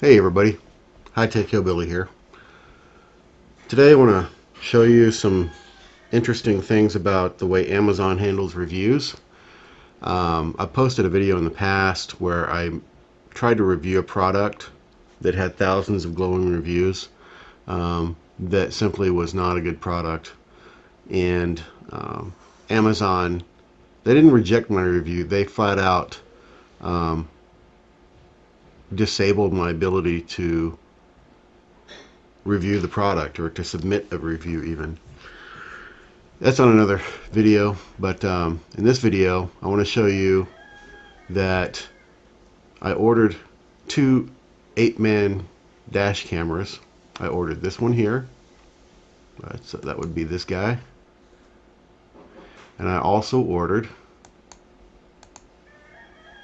Hey everybody, High Tech Hillbilly here. Today I want to show you some interesting things about the way Amazon handles reviews. I posted a video in the past where I tried to review a product that had thousands of glowing reviews that simply was not a good product. And Amazon, they didn't reject my review, they flat out um, disabled my ability to review the product or to submit a review even. That's on another video, but in this video I want to show you that I ordered two 8-man dash cameras. I ordered this one here, so that would be this guy, and I also ordered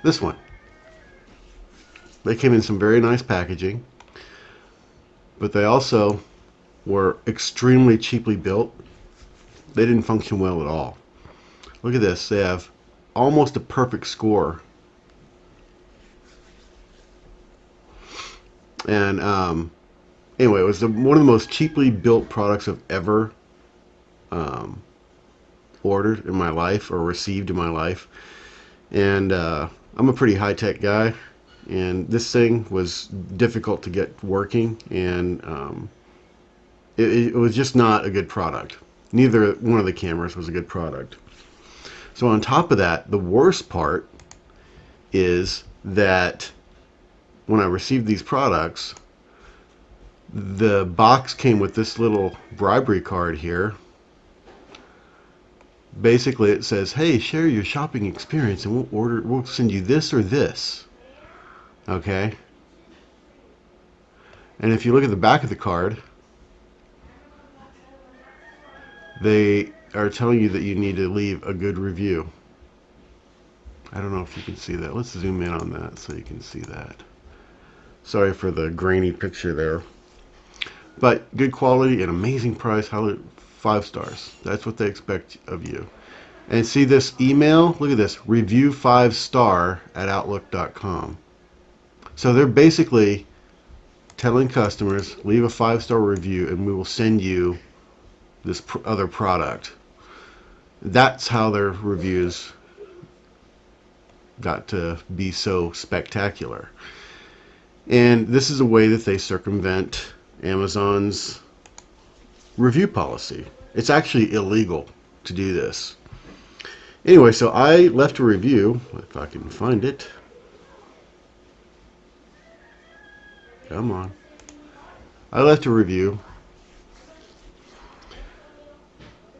this one. They came in some very nice packaging, but they also were extremely cheaply built. They didn't function well at all. Look at this, they have almost a perfect score. And anyway, it was one of the most cheaply built products I've ever um, ordered in my life or received in my life. And I'm a pretty high-tech guy, and this thing was difficult to get working, and it was just not a good product. Neither one of the cameras was a good product. So on top of that, the worst part is that when I received these products, the box came with this little bribery card here. Basically it says, hey, share your shopping experience and we'll send you this or this. Okay? And if you look at the back of the card, they are telling you that you need to leave a good review. I don't know if you can see that. Let's zoom in on that so you can see that. Sorry for the grainy picture there. But good quality and amazing price, 5 stars. That's what they expect of you. And see this email? Look at this, review 5-star at outlook.com. So they're basically telling customers, leave a 5-star review and we will send you this other product. That's how their reviews got to be so spectacular. And this is a way that they circumvent Amazon's review policy. It's actually illegal to do this. Anyway, so I left a review, if I can find it. Come on. I left a review,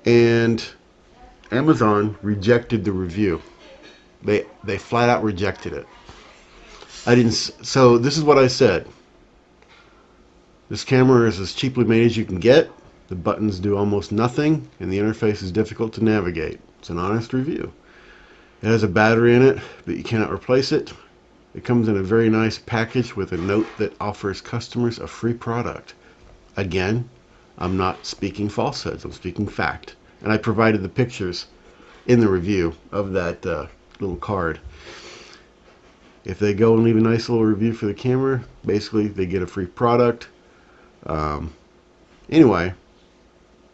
and Amazon rejected the review. They flat out rejected it. I didn't. So this is what I said. This camera is as cheaply made as you can get. The buttons do almost nothing, and the interface is difficult to navigate. It's an honest review. It has a battery in it, but you cannot replace it. It comes in a very nice package with a note that offers customers a free product. Again, I'm not speaking falsehoods, I'm speaking fact. And I provided the pictures in the review of that little card. If they go and leave a nice little review for the camera, basically they get a free product. Anyway,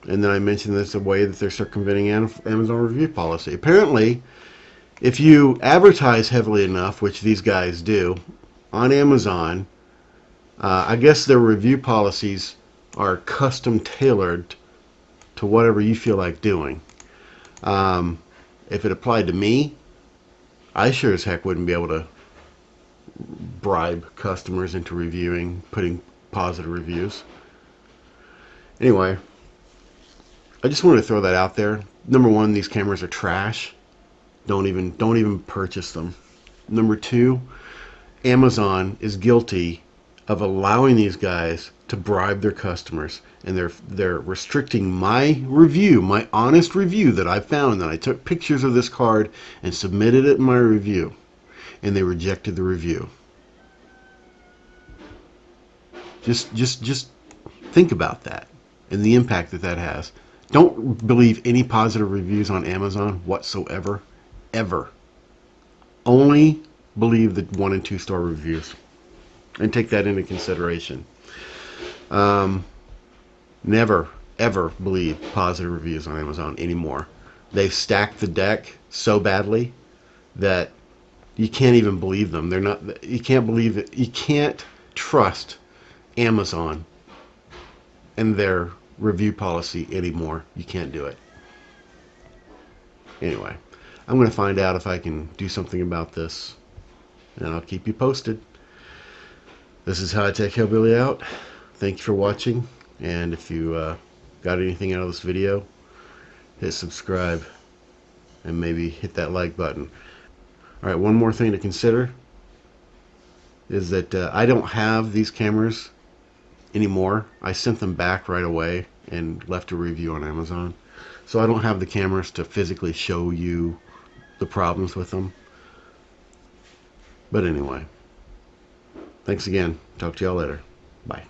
and then I mentioned this a way that they're circumventing Amazon review policy. Apparently, if you advertise heavily enough, which these guys do, on Amazon, I guess their review policies are custom tailored to whatever you feel like doing. If it applied to me, I sure as heck wouldn't be able to bribe customers into putting positive reviews. Anyway, I just wanted to throw that out there. Number one, these cameras are trash. Don't even purchase them. Number two, Amazon is guilty of allowing these guys to bribe their customers, and they're restricting my review, my honest review that I found, that I took pictures of this card and submitted it in my review, and they rejected the review. Just think about that and the impact that that has. Don't believe any positive reviews on Amazon whatsoever, ever. Only believe the 1 and 2 star reviews. and take that into consideration. Um, Never, ever believe positive reviews on Amazon anymore. They've stacked the deck so badly that you can't even believe them. They're not. You can't believe it. You can't trust Amazon and their review policy anymore. You can't do it. Anyway, I'm going to find out if I can do something about this, and I'll keep you posted. This is High Tech Hillbilly out. Thank you for watching, and if you got anything out of this video, hit subscribe and maybe hit that like button. All right, one more thing to consider is that I don't have these cameras anymore. I sent them back right away and left a review on Amazon. So I don't have the cameras to physically show you the problems with them. But anyway, thanks again. Talk to y'all later. Bye.